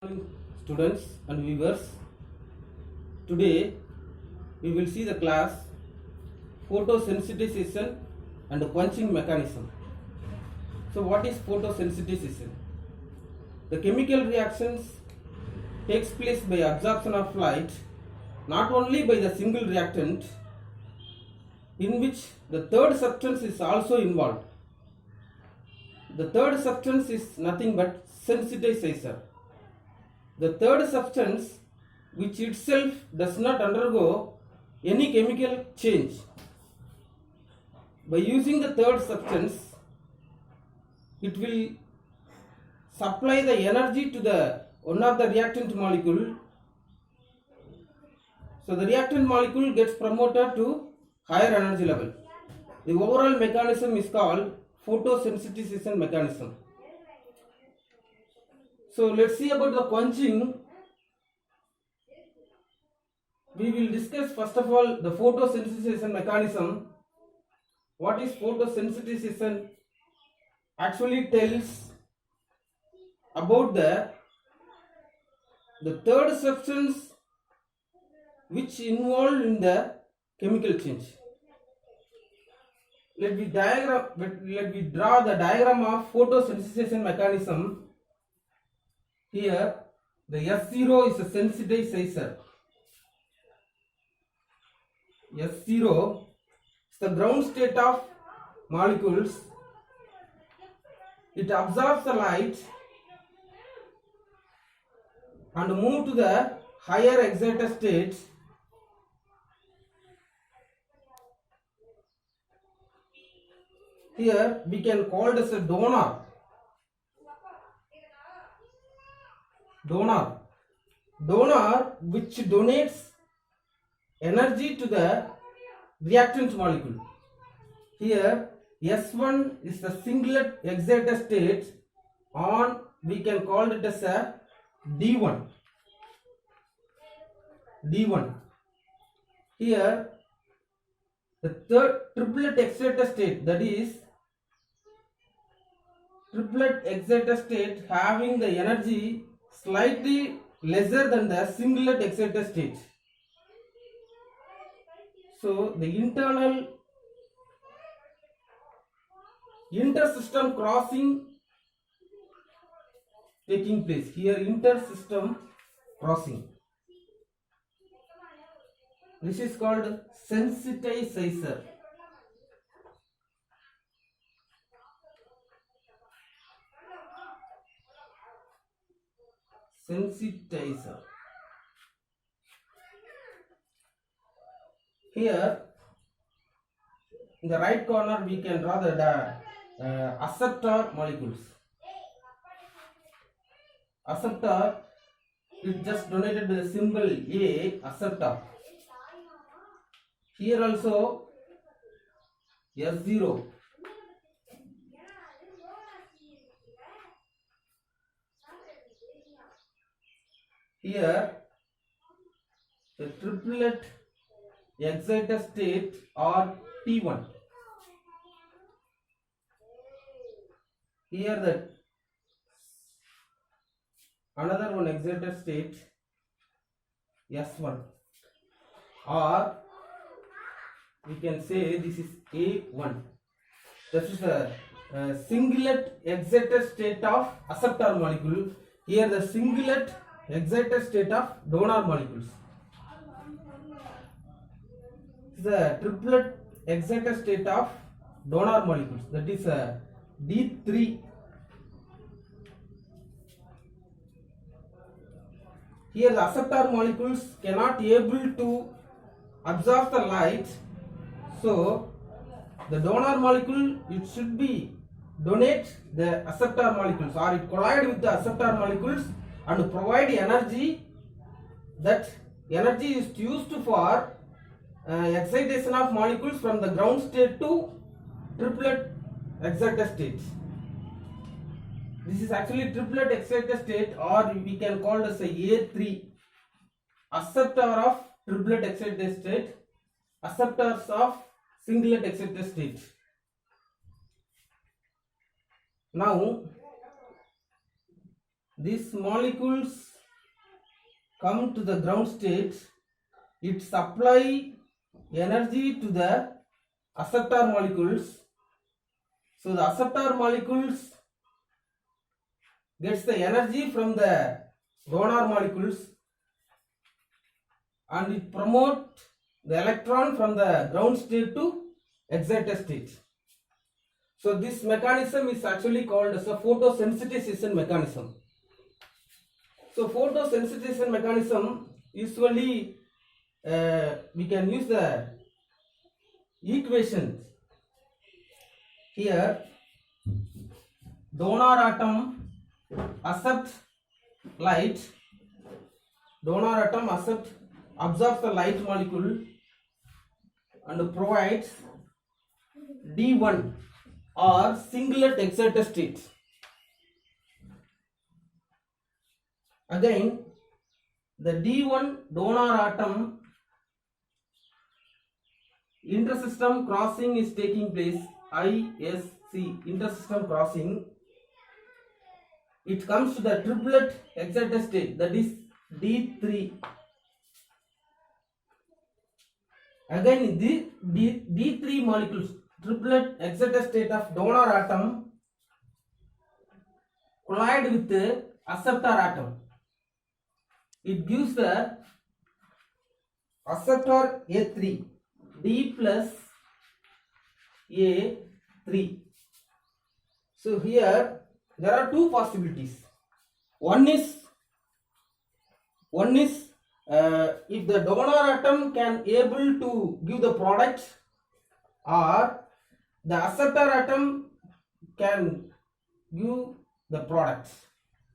Morning, students and viewers. Today we will see the class photosensitization and quenching mechanism. So what is photosensitization? The chemical reactions takes place by absorption of light not only by the single reactant, in which the third substance is also involved. The third substance is nothing but sensitizer. The third substance, which itself does not undergo any chemical change. By using the third substance, it will supply the energy to the one of the reactant molecule. So the reactant molecule gets promoted to higher energy level. The overall mechanism is called photosensitization mechanism. So let's see about the quenching. We will discuss first of all the photosensitization mechanism. What is photosensitization? Actually tells about the third substance which involved in the chemical change. Let me draw the diagram of photosensitization mechanism. Here the S0 is a sensitizer. S0 is the ground state of molecules. It absorbs the light and move to the higher excited state. Here we can call it as a donor. Donor which donates energy to the reactant molecule. Here S1 is the singlet excited state, on we can call it as a D1. Here the third triplet excited state, that is triplet excited state having the energy slightly lesser than the singlet excited state. So the internal intersystem crossing taking place. Here intersystem crossing. This is called sensitizer. Here in the right corner we can draw the acceptor molecules. Acceptor is just denoted by the symbol A, acceptor. Here also S0. Here the triplet excited state or T1. Here the another one excited state S1, or we can say this is A1. This is a singlet excited state of acceptor molecule. Here the singlet excited state of donor molecules. The triplet excited state of donor molecules, that is D3. Here the acceptor molecules cannot able to absorb the light, so the donor molecule, it should be donate the acceptor molecules, or it collide with the acceptor molecules and provide energy. That energy is used for excitation of molecules from the ground state to triplet excited state. This is actually triplet excited state, or we can call it as a A3, acceptor of triplet excited state, acceptors of singlet excited state. Now these molecules come to the ground state, it supply energy to the acceptor molecules. So the acceptor molecules gets the energy from the donor molecules and it promotes the electron from the ground state to excited state. So this mechanism is actually called as a photosensitization mechanism. So photosensitization mechanism usually we can use the equation here. Donor atom accepts light, donor atom absorbs the light molecule and provides D1 or singlet excited state. Again, the D1 donor atom intersystem crossing is taking place, ISC, intersystem crossing. It comes to the triplet excited state, that is D3. Again, the D3 molecules, triplet excited state of donor atom collide with the acceptor atom. It gives the acceptor A3, D plus A3. So here there are two possibilities. One is if the donor atom can able to give the product, or the acceptor atom can give the product.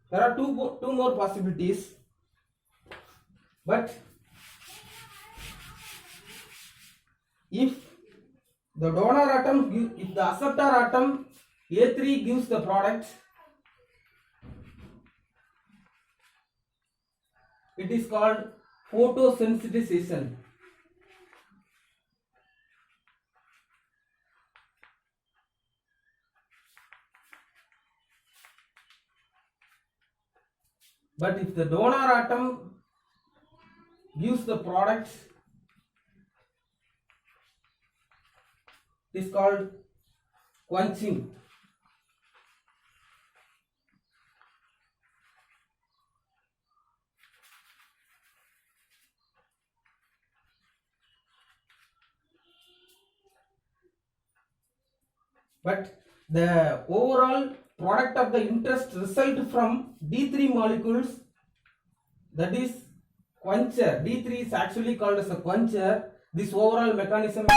There are two more possibilities. But if the donor atom, if the acceptor atom A3 gives the product, it is called photosensitization. But if the donor atom gives the product, it is called quenching. But the overall product of the interest result from D3 molecules, that is quencher. D3 is actually called as a quencher. This overall mechanism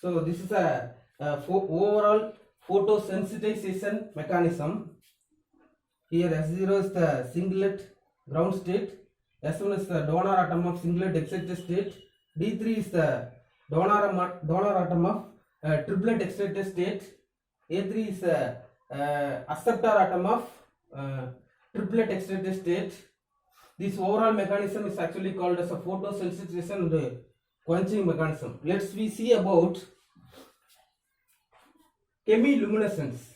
so this is a overall photosensitization mechanism. Here S0 is the singlet ground state, S1 is the donor atom of singlet excited state, D3 is the donor atom of triplet excited state, A3 is the acceptor atom of triplet excited state. This overall mechanism is actually called as a photosensitization and quenching mechanism. Let's we see about chemiluminescence.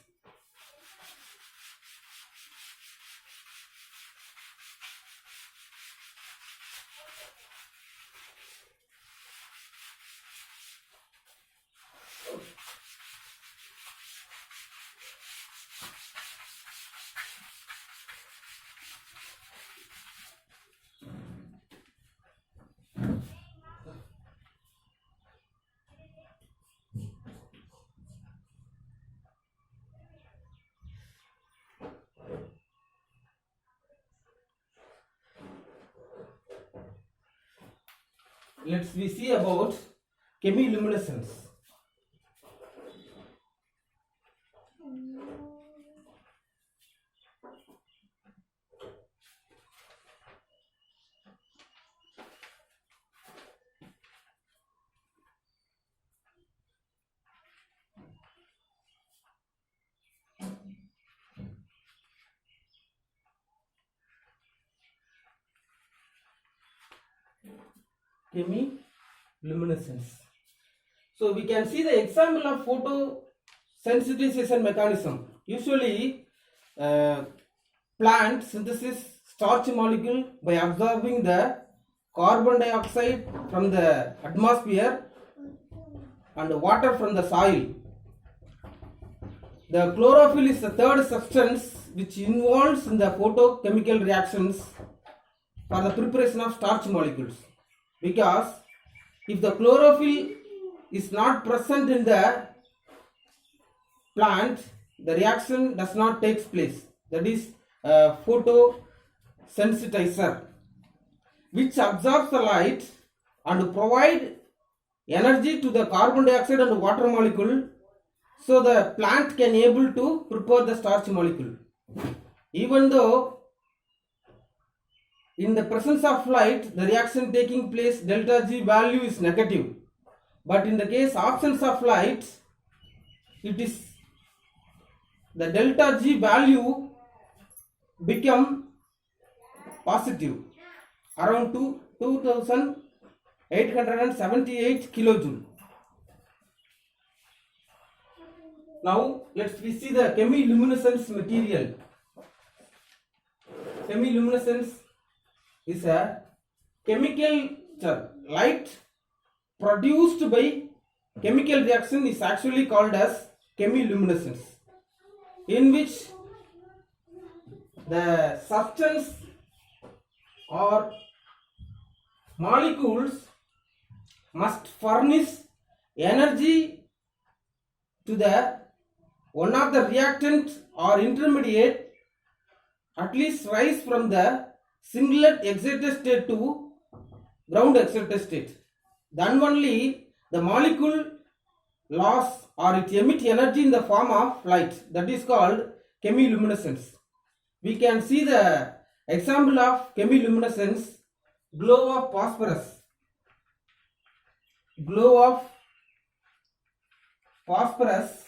Let's we see about chemiluminescence. chemiluminescence. So we can see the example of photosensitization mechanism. Usually plant synthesis starch molecule by absorbing the carbon dioxide from the atmosphere and water from the soil. The chlorophyll is the third substance which involves in the photochemical reactions for the preparation of starch molecules, because if the chlorophyll is not present in the plant, the reaction does not take place. That is a photosensitizer which absorbs the light and provide energy to the carbon dioxide and water molecule, so the plant can able to prepare the starch molecule. Even though in the presence of light the reaction taking place delta G value is negative, but in the case absence of light, it is the delta G value become positive, around 2878 kilojoule. Now let's see the chemiluminescence material. Chemiluminescence is a chemical light produced by chemical reaction is actually called as chemiluminescence, in which the substance or molecules must furnish energy to the one of the reactant or intermediate, at least rise from the singlet excited state to ground excited state. Then only the molecule loss or it emit energy in the form of light. That is called chemiluminescence. We can see the example of chemiluminescence: glow of phosphorus. Glow of phosphorus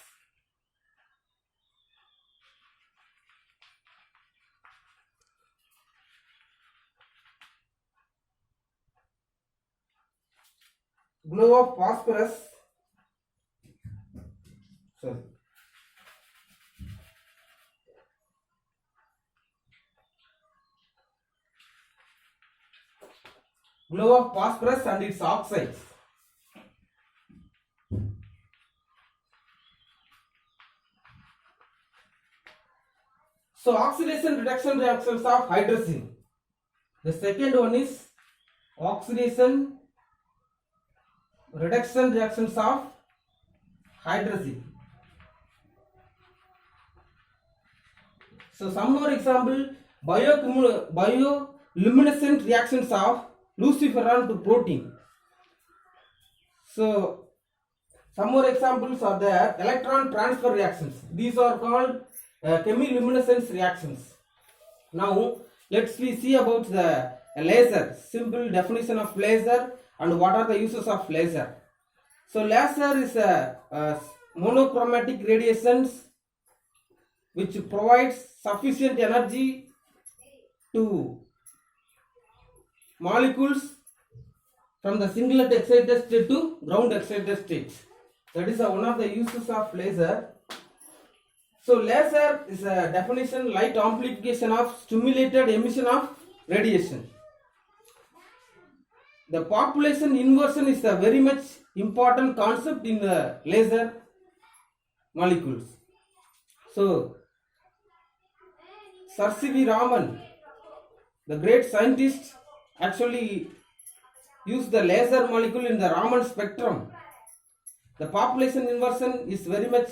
sorry, glow of phosphorus and its oxides. So oxidation reduction reactions of hydrazine. The second one is oxidation reduction reactions of hydrazine. So some more example: bioluminescent reactions of luciferin to protein. So some more examples are there: electron transfer reactions. These are called chemiluminescence reactions. Now let's see about the laser. Simple definition of laser and what are the uses of laser. So laser is a monochromatic radiations which provides sufficient energy to molecules from the singlet excited state to ground excited state. That is one of the uses of laser. So laser is a definition: light amplification of stimulated emission of radiation. The population inversion is a very much important concept in the laser molecules. So Sir C.V. Raman, the great scientist, actually used the laser molecule in the Raman spectrum. The population inversion is very much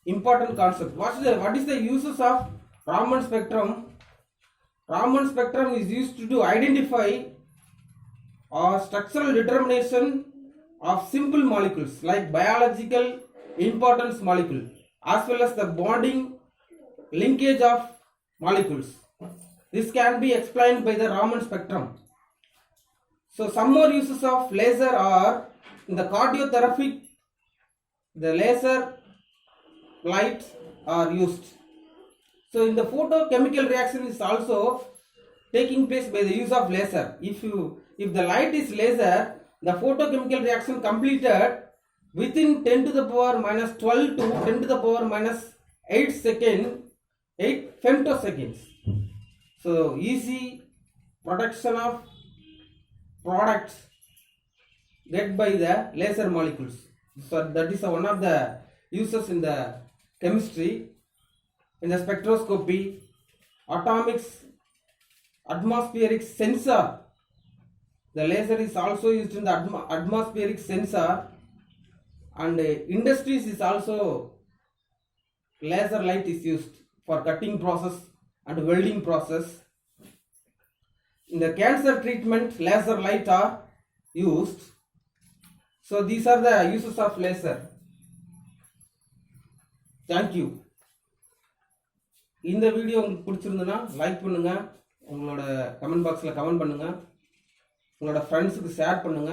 important concept. What is the uses of Raman spectrum? Raman spectrum is used to identify or structural determination of simple molecules like biological importance molecule, as well as the bonding linkage of molecules. This can be explained by the Raman spectrum. So some more uses of laser are in the cardiotherapy. The laser light are used. So in the photochemical reaction is also taking place by the use of laser. If the light is laser, the photochemical reaction completed within 10 to the power minus 12 to 10 to the power minus 8 femtoseconds. So easy production of products get by the laser molecules. So that is one of the uses in the chemistry. In the spectroscopy, atomics, atmospheric sensor, the laser is also used in the atmospheric sensor, and industries is also laser light is used for cutting process and welding process. In the cancer treatment, laser light are used. So these are the uses of laser. Thank you. இந்த video உங்களுக்கு பிடிச்சிருந்ததுன்னா like பண்ணுங்க, உங்களோட comment பாக்ஸில் comment பண்ணுங்க, உங்களோட ஃப்ரெண்ட்ஸுக்கு share பண்ணுங்க.